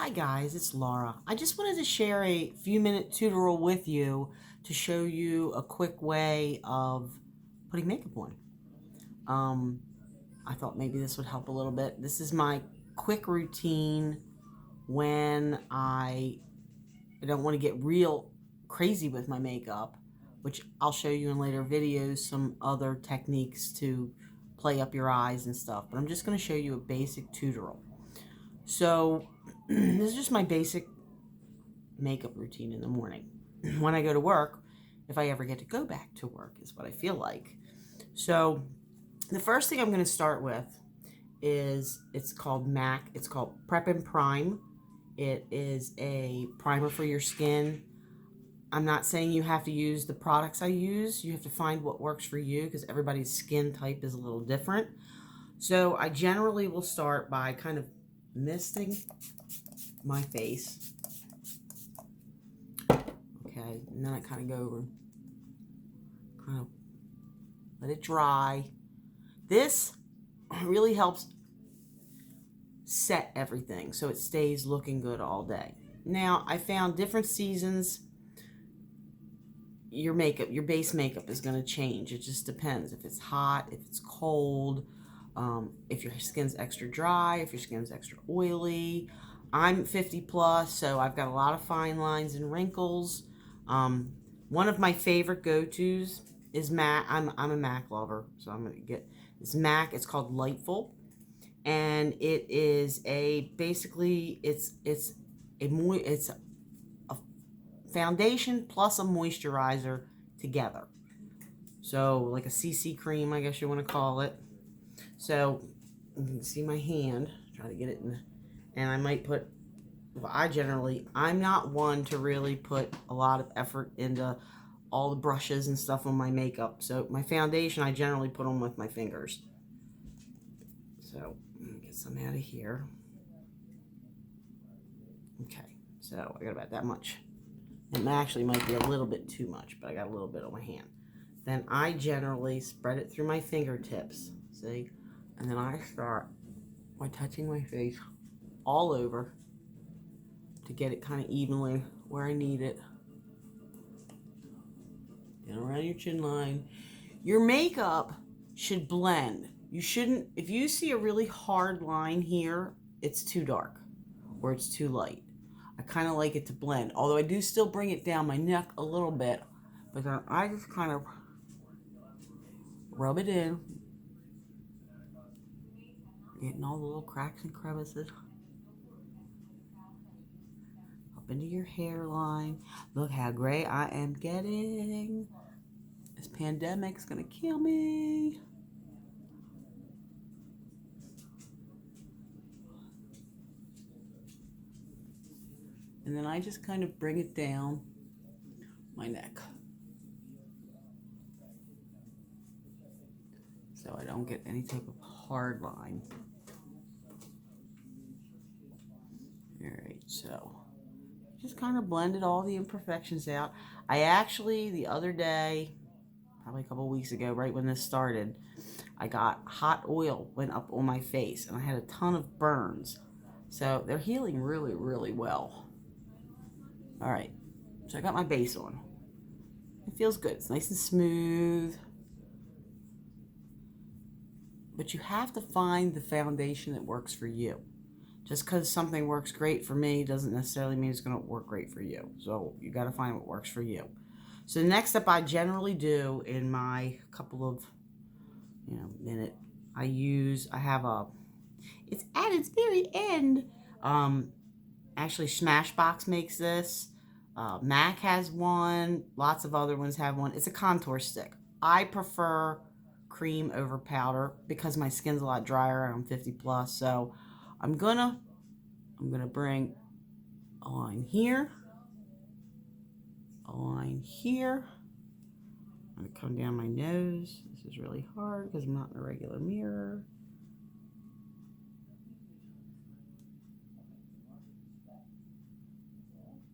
Hi guys, it's Laura. I just wanted to share a few minute tutorial with you to show you a quick way of putting makeup on. Um, I thought maybe this would help a little bit. This is my quick routine when I don't want to get real crazy with my makeup, which I'll show you in later videos, some other techniques to play up your eyes and stuff. But I'm just going to show you a basic tutorial. So this is just my basic makeup routine in the morning. When I go to work, if I ever get to go back to work, is what I feel like. So the first thing I'm going to start with is it's called MAC. It's called Prep and Prime. It is a primer for your skin. I'm not saying you have to use the products I use. You have to find what works for you because everybody's skin type is a little different. So I generally will start by kind of misting my face. Okay, and then I kind of go over, kind of let it dry. This really helps set everything so it stays looking good all day. Now, I found different seasons, your base makeup is going to change. It just depends if it's hot, if it's cold, if your skin's extra dry, if your skin's extra oily. I'm 50 plus, so I've got a lot of fine lines and wrinkles. One of my favorite go-tos is MAC. I'm a MAC lover, so I'm gonna get this MAC. It's called Lightful, and it is basically it's a foundation plus a moisturizer together. So like a CC cream, I guess you want to call it. So you can see my hand. Try to get it in, and I might put. I'm not one to really put a lot of effort into all the brushes and stuff on my makeup. So my foundation, I generally put on with my fingers. So let me get some out of here. Okay, so I got about that much. It actually might be a little bit too much, but I got a little bit on my hand. Then I generally spread it through my fingertips, see? And then I start by touching my face all over to get it kind of evenly where I need it. And around your chin line. Your makeup should blend. You shouldn't, if you see a really hard line here, it's too dark or it's too light. I kind of like it to blend, although I do still bring it down my neck a little bit, but then I just kind of rub it in, getting all the little cracks and crevices up into your hairline. Look how gray I am getting. This pandemic's gonna kill me. And then I just kind of bring it down my neck, so I don't get any type of hard line. Alright, so just kind of blended all the imperfections out. I actually, the other day, probably a couple weeks ago, right when this started, I got hot oil went up on my face and I had a ton of burns. So they're healing really, really well. Alright, so I got my base on. It feels good. It's nice and smooth. But you have to find the foundation that works for you. Just because something works great for me doesn't necessarily mean it's going to work great for you. So you got to find what works for you. So the next step I generally do in my couple of minute, it's at its very end. Actually Smashbox makes this. MAC has one. Lots of other ones have one. It's a contour stick. I prefer cream over powder because my skin's a lot drier and I'm 50 plus. So I'm gonna bring a line here, a line here. I'm gonna come down my nose. This is really hard because I'm not in a regular mirror.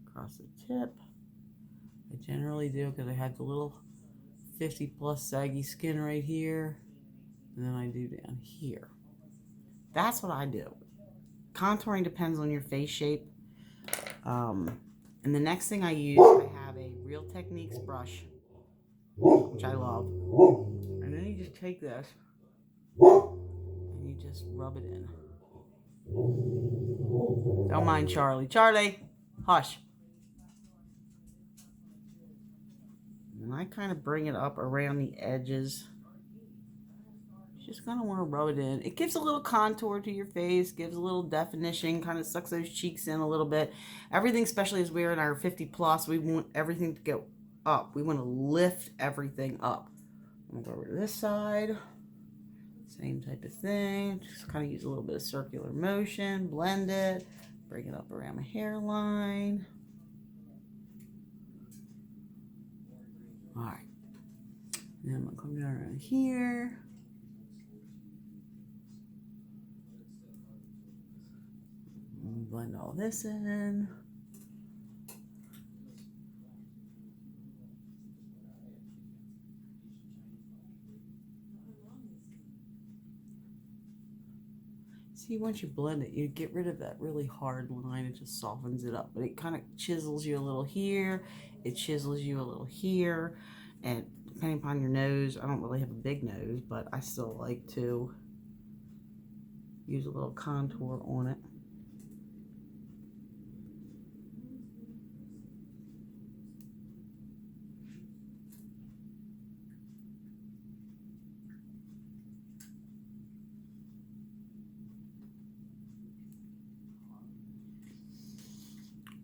Across the tip. I generally do because I have the little 50 plus saggy skin right here, and then I do down here. That's what I do. Contouring depends on your face shape. And the next thing I use, I have a Real Techniques brush, which I love. And then you just take this and you just rub it in. Don't mind Charlie. Charlie, hush. And I kind of bring it up around the edges. You just kind of want to rub it in. It gives a little contour to your face, gives a little definition, kind of sucks those cheeks in a little bit. Everything, especially as we're in our 50 plus, we want everything to go up. We want to lift everything up. I'm going to go over to this side. Same type of thing. Just kind of use a little bit of circular motion, blend it, bring it up around my hairline. All right. Then I'm going to come down around here. Blend all this in. See, once you blend it, you get rid of that really hard line. It just softens it up. But it kind of chisels you a little here. It chisels you a little here. And depending upon your nose, I don't really have a big nose, but I still like to use a little contour on it.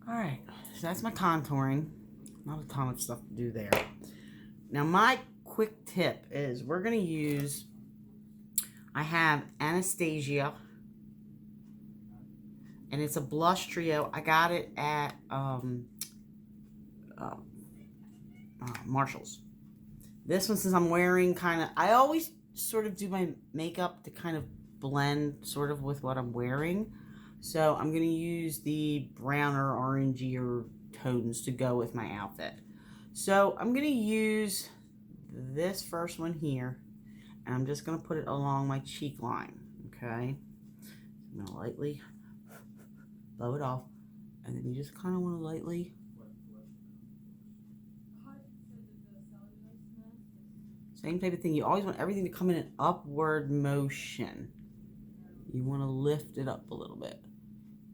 All right, so that's my contouring. Not a ton of stuff to do there. Now my quick tip is we're going to use, I have Anastasia, and it's a blush trio. I got it at Marshall's. This one, since I'm wearing kind of, I always sort of do my makeup to kind of blend sort of with what I'm wearing. So I'm going to use the browner, orangier tones to go with my outfit. So I'm going to use this first one here, and I'm just going to put it along my cheek line, okay? I'm going to lightly blow it off, and then you just kind of want to lightly same type of thing. You always want everything to come in an upward motion. You want to lift it up a little bit.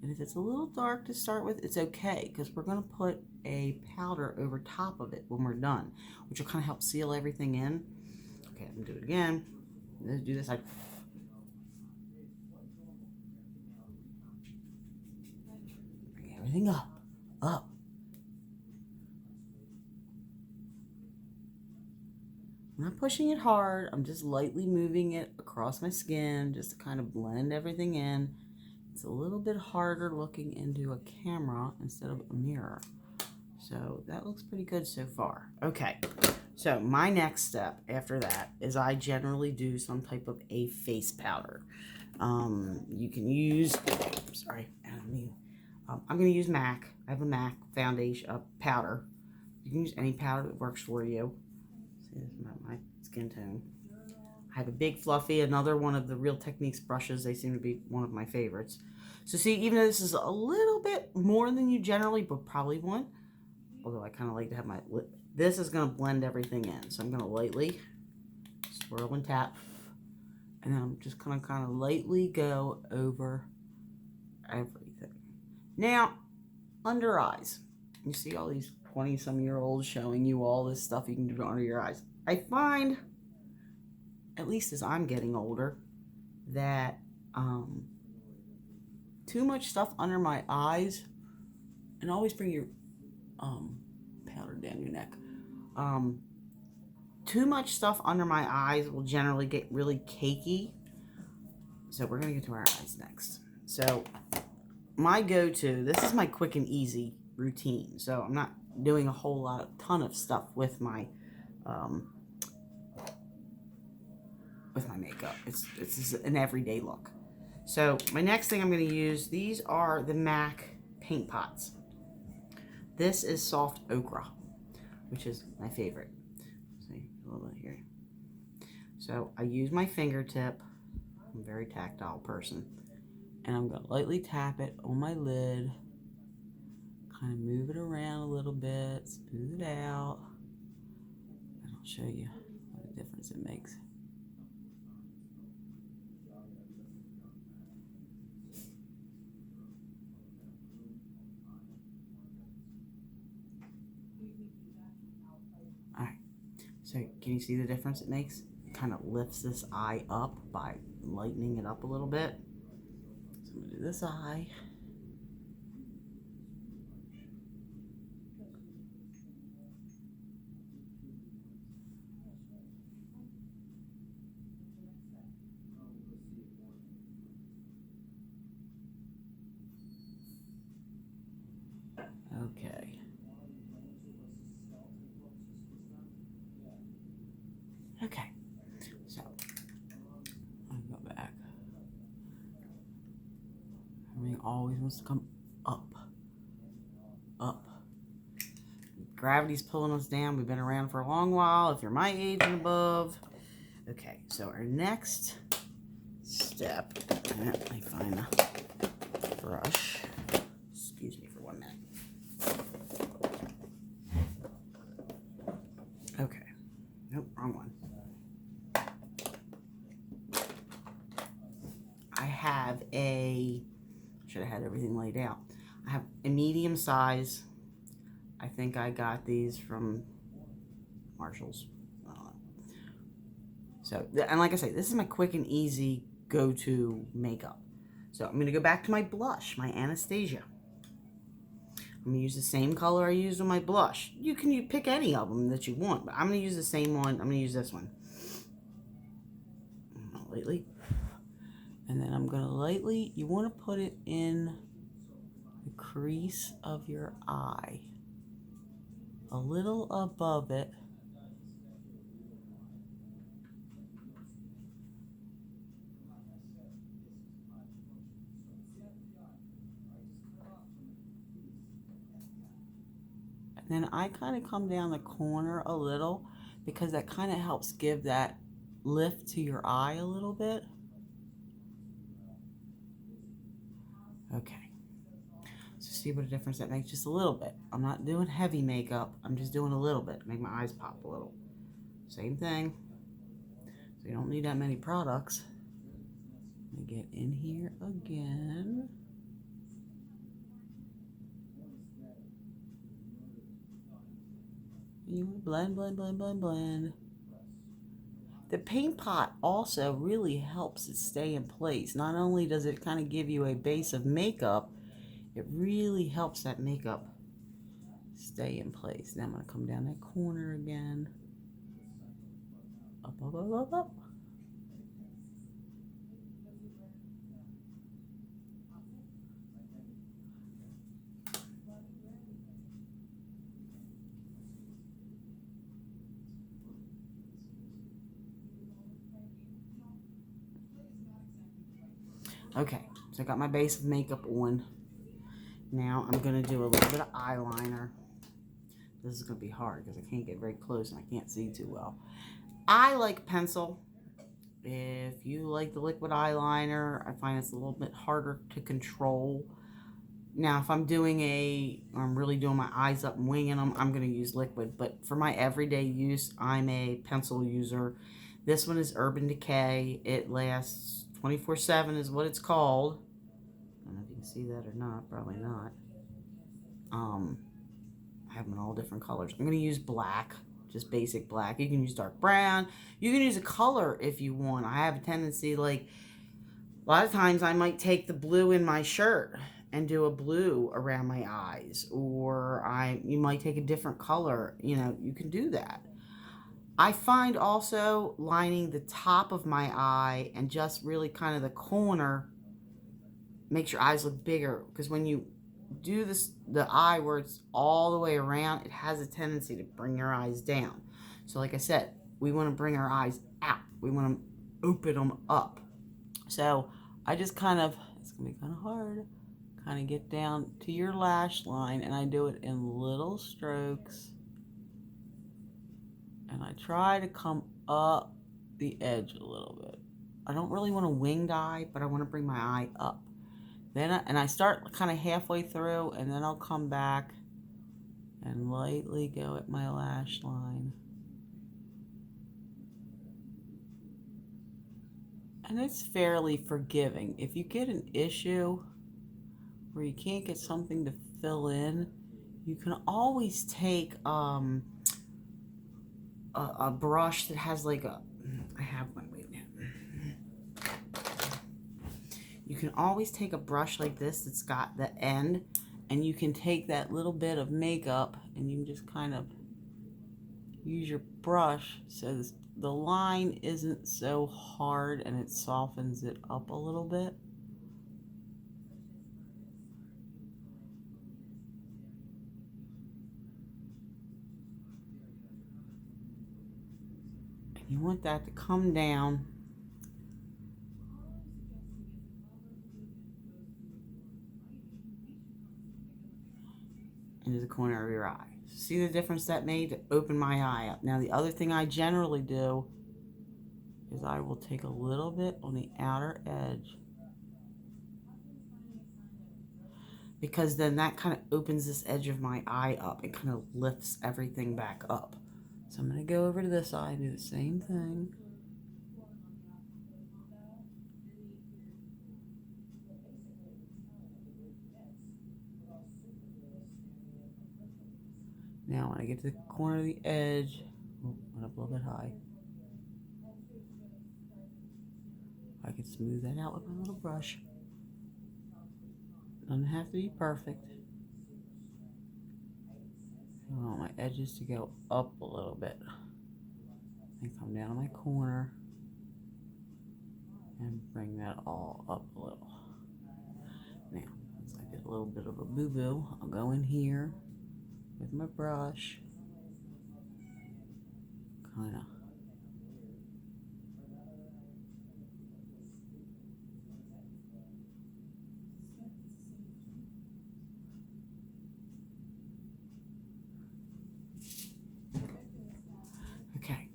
And if it's a little dark to start with, it's okay, because we're going to put a powder over top of it when we're done, which will kind of help seal everything in. Okay, I'm going to do it again. Let's do this. Bring everything up, up. I'm not pushing it hard. I'm just lightly moving it across my skin just to kind of blend everything in. It's a little bit harder looking into a camera instead of a mirror. So that looks pretty good so far. Okay, so my next step after that is I generally do some type of a face powder. You can use, sorry, I'm going to use MAC. I have a MAC foundation powder. You can use any powder that works for you. See, this is my skin tone. I have a big fluffy, another one of the Real Techniques brushes. They seem to be one of my favorites. So see, even though this is a little bit more than you generally would probably want, although I kind of like to have my lip, this is going to blend everything in. So I'm going to lightly swirl and tap, and then I'm just going to kind of lightly go over everything. Now, under eyes. You see all these 20-some-year-olds showing you all this stuff you can do under your eyes. I find, at least as I'm getting older, that too much stuff under my eyes, and always bring your powder down your neck. Too much stuff under my eyes will generally get really cakey. So we're going to get to our eyes next. So my go-to, this is my quick and easy routine. So I'm not doing a whole ton of stuff with my makeup. It's an everyday look. So my next thing I'm going to use, these are the MAC paint pots. This is soft ochre, which is my favorite. See, a little bit here. So I use my fingertip. I'm a very tactile person. And I'm going to lightly tap it on my lid kind of move it around a little bit, smooth it out, and I'll show you what a difference it makes. Alright, so can you see the difference it makes? It kind of lifts this eye up by lightening it up a little bit. So I'm going to do this eye. Okay. Okay. So, I'll go back. Everything always wants to come up. Up. Gravity's pulling us down. We've been around for a long while. If you're my age and above. Okay, so our next step. Let me find a brush. Excuse me for 1 minute. Okay. Nope, wrong one. I have should have had everything laid out. I have a medium size. I think I got these from Marshall's. So, and like I say, this is my quick and easy go-to makeup. So I'm going to go back to my blush, my Anastasia. I'm going to use the same color I used on my blush. You can pick any of them that you want, but I'm going to use the same one. I'm going to use this one. Lightly. And then I'm going to lightly, you want to put it in the crease of your eye. A little above it. And then I kind of come down the corner a little because that kind of helps give that lift to your eye a little bit. Okay. So see what a difference that makes, just a little bit. I'm not doing heavy makeup. I'm just doing a little bit. Make my eyes pop a little. Same thing. So you don't need that many products. Let me get in here again. You want to blend, blend, blend, blend, blend. The paint pot also really helps it stay in place. Not only does it kind of give you a base of makeup, it really helps that makeup stay in place. Now I'm going to come down that corner again. Up, up, up, up, up. Okay, so I got my base of makeup on. Now I'm going to do a little bit of eyeliner. This is going to be hard because I can't get very close and I can't see too well. I like pencil. If you like the liquid eyeliner, I find it's a little bit harder to control. Now, if I'm really doing my eyes up and winging them, I'm going to use liquid. But for my everyday use, I'm a pencil user. This one is Urban Decay. It lasts 24/7 is what it's called. I don't know if you can see that or not. Probably not. I have them in all different colors. I'm going to use black. Just basic black. You can use dark brown. You can use a color if you want. I have a tendency, like, a lot of times I might take the blue in my shirt and do a blue around my eyes. Or you might take a different color. You know, you can do that. I find also lining the top of my eye and just really kind of the corner makes your eyes look bigger. Because when you do this, the eye where it's all the way around, it has a tendency to bring your eyes down. So like I said, we want to bring our eyes out. We want to open them up. So I just kind of, it's going to be kind of hard, kind of get down to your lash line, and I do it in little strokes. And I try to come up the edge a little bit. I don't really want a winged eye, but I want to bring my eye up. I start kind of halfway through, and then I'll come back and lightly go at my lash line. And it's fairly forgiving. If you get an issue where you can't get something to fill in, you can always take a brush that has like a, I have one, wait a minute. You can always take a brush like this that's got the end, and you can take that little bit of makeup and you can just kind of use your brush so the line isn't so hard and it softens it up a little bit. And you want that to come down into the corner of your eye. See the difference that made to open my eye up? Now the other thing I generally do is I will take a little bit on the outer edge, because then that kind of opens this edge of my eye up. It kind of lifts everything back up. So I'm going to go over to this eye and do the same thing. Now when I get to the corner of the edge, went up a little bit high, I can smooth that out with my little brush. Doesn't have to be perfect. I want my edges to go up a little bit. And come down to my corner and bring that all up a little. Now, since I did a little bit of a boo-boo, I'll go in here with my brush, kind of okay.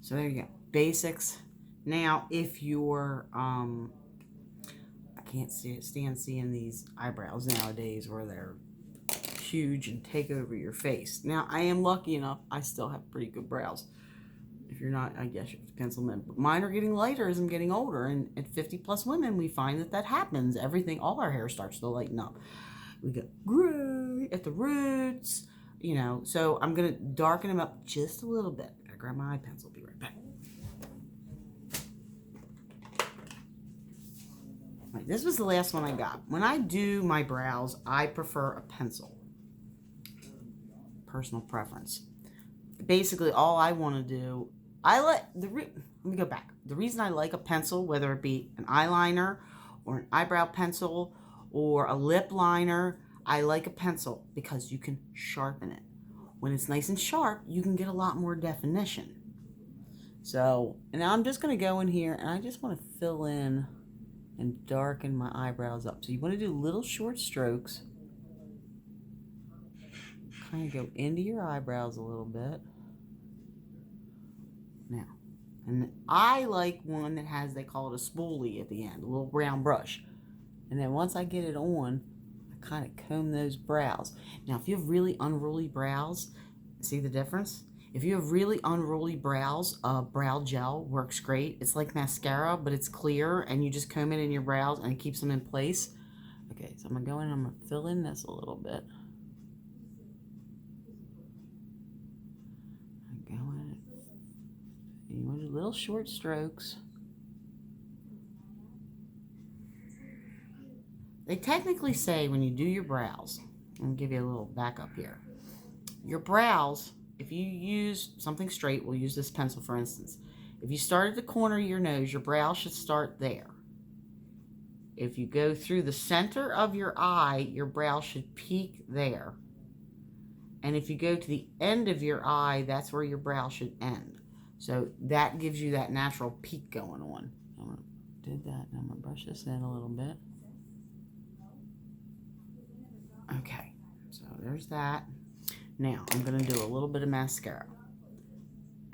So there you go, basics. Now, if you're I can't stand seeing these eyebrows nowadays where they're huge and take over your face. Now, I am lucky enough, I still have pretty good brows. If you're not, I guess you have to pencil them in. But mine are getting lighter as I'm getting older, and at 50 plus women, we find that happens. Everything, all our hair starts to lighten up. We get gray at the roots, you know. So I'm gonna darken them up just a little bit. I gotta grab my eye pencil. Be right back. Right, this was the last one I got. When I do my brows, I prefer a pencil. Personal preference. Basically, all I want to do, let me go back. The reason I like a pencil, whether it be an eyeliner or an eyebrow pencil or a lip liner, I like a pencil because you can sharpen it. When it's nice and sharp, you can get a lot more definition. So, and now I'm just going to go in here and I just want to fill in and darken my eyebrows up. So you want to do little short strokes. Kind of go into your eyebrows a little bit. Now, and I like one that has, they call it a spoolie at the end, a little round brush. And then once I get it on, I kind of comb those brows. Now, if you have really unruly brows, see the difference? If you have really unruly brows, brow gel works great. It's like mascara, but it's clear, and you just comb it in your brows, and it keeps them in place. Okay, so I'm going to go in and I'm going to fill in this a little bit. You want to do little short strokes. They technically say when you do your brows, I'm going to give you a little backup here. Your brows, if you use something straight, we'll use this pencil for instance. If you start at the corner of your nose, your brow should start there. If you go through the center of your eye, your brow should peak there. And if you go to the end of your eye, that's where your brow should end. So that gives you that natural peak going on. I'm going to do that, and I'm going to brush this in a little bit. Okay, so there's that. Now, I'm going to do a little bit of mascara.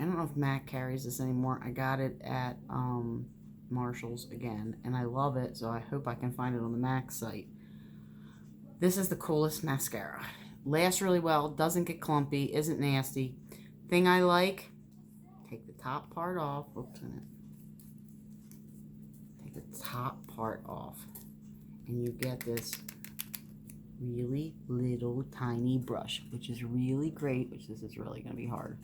I don't know if MAC carries this anymore. I got it at Marshalls again, and I love it, so I hope I can find it on the MAC site. This is the coolest mascara. Lasts really well, doesn't get clumpy, isn't nasty. Thing I like, take the top part off. Oops, take the top part off, and you get this really little tiny brush, which is really great, which this is really going to be hard.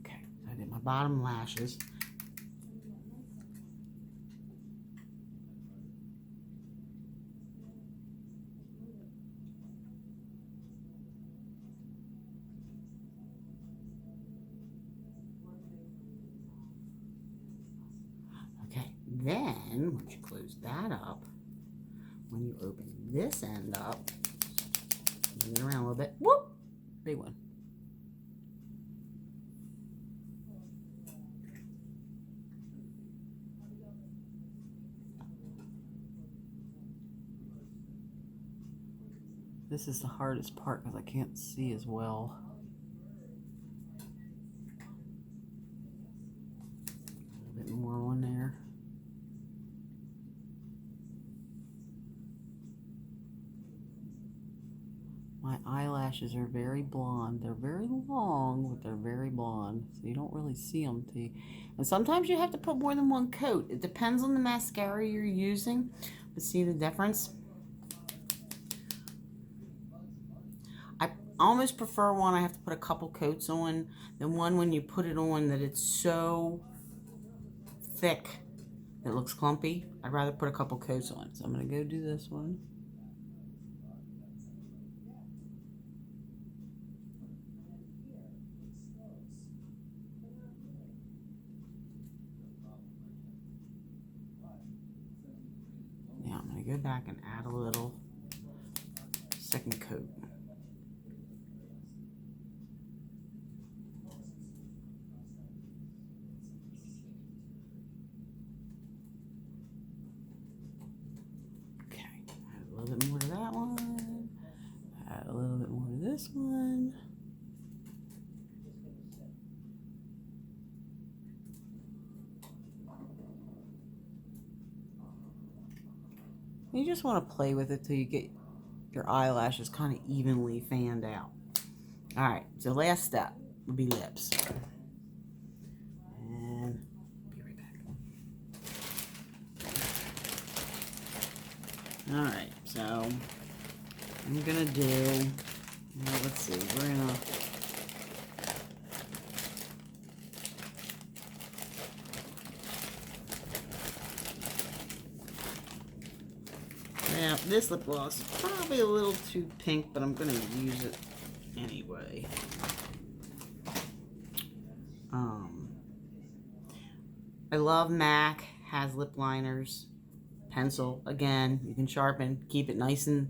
Okay, so I did my bottom lashes. Okay, then once you close that up, when you open this end up, move it around a little bit. Whoop! Big one. This is the hardest part because I can't see as well. A little bit more on there. My eyelashes are very blonde. They're very long, but they're very blonde, so you don't really see them. And sometimes you have to put more than one coat. It depends on the mascara you're using. But see the difference? I almost prefer one I have to put a couple coats on than one when you put it on that it's so thick that it looks clumpy. I'd rather put a couple coats on. So I'm going to go do this one. Now I'm going to go back and add a little second coat. A little bit more to that one, add a little bit more to this one. You just want to play with it till you get your eyelashes kind of evenly fanned out. Alright, so last step would be lips. And be right back. Alright, so I'm gonna do, well, let's see, we're gonna now this lip gloss is probably a little too pink, but I'm gonna use it anyway. I love MAC, has lip liners. Pencil, again, you can sharpen, keep it nice and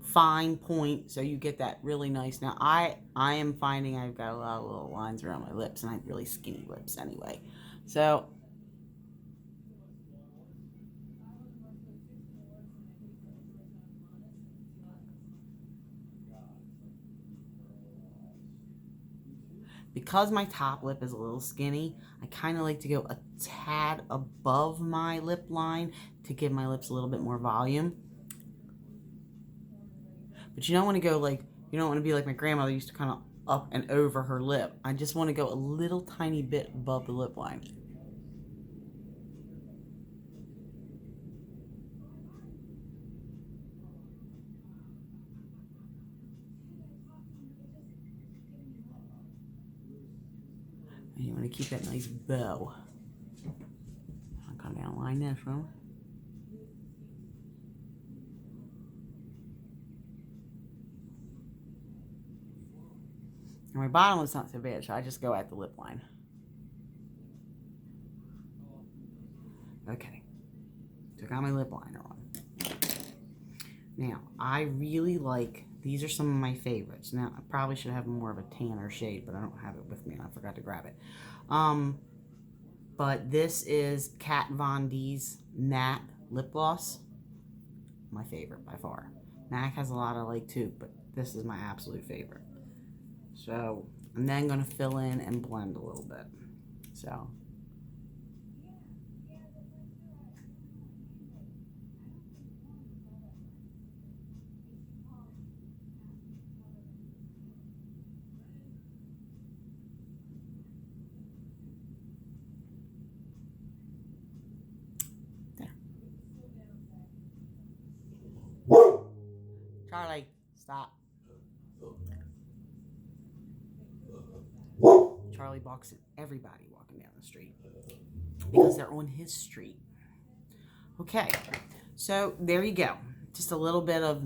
fine point so you get that really nice. Now I am finding I've got a lot of little lines around my lips, and I have really skinny lips anyway, so because my top lip is a little skinny, I kind of like to go a tad above my lip line to give my lips a little bit more volume. But you don't want to go like, you don't want to be like my grandmother used to, kind of up and over her lip. I just want to go a little tiny bit above the lip line. And you want to keep that nice bow. I'll come down and line this one. And my bottom is not so bad, so I just go at the lip line. Okay. So I got my lip liner on. Now, I really like, these are some of my favorites. Now, I probably should have more of a tanner shade, but I don't have it with me and I forgot to grab it. But this is Kat Von D's matte lip gloss. My favorite by far. MAC has a lot I like too, but this is my absolute favorite. So I'm then going to fill in and blend a little bit. So there. Charlie, stop. Charlie barks at everybody walking down the street because they're on his street. Okay, so there you go. Just a little bit of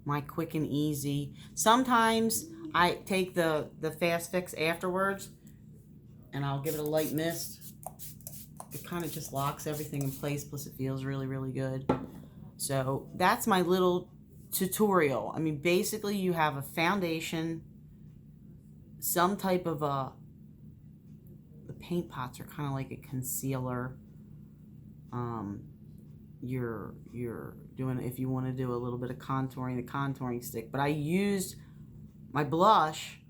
my quick and easy. Sometimes I take the fast fix afterwards and I'll give it a light mist. It kind of just locks everything in place, plus it feels really, really good. So that's my little tutorial. I mean, basically you have a foundation, some type of the paint pots are kind of like a concealer. You're doing, if you want to do a little bit of contouring, the contouring stick. But I used my blush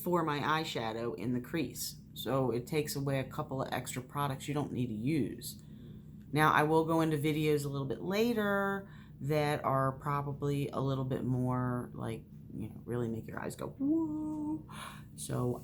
for my eyeshadow in the crease. So it takes away a couple of extra products you don't need to use. Now I will go into videos a little bit later that are probably a little bit more like, you know, really make your eyes go, whoa. So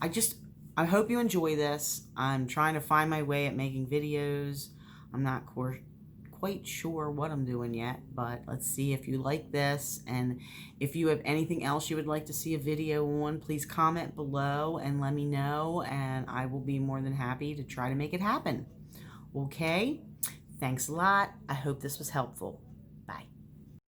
I hope you enjoy this. I'm trying to find my way at making videos. I'm not quite sure what I'm doing yet, but let's see if you like this. And if you have anything else you would like to see a video on, please comment below and let me know, and I will be more than happy to try to make it happen. Okay? Thanks a lot. I hope this was helpful. Bye.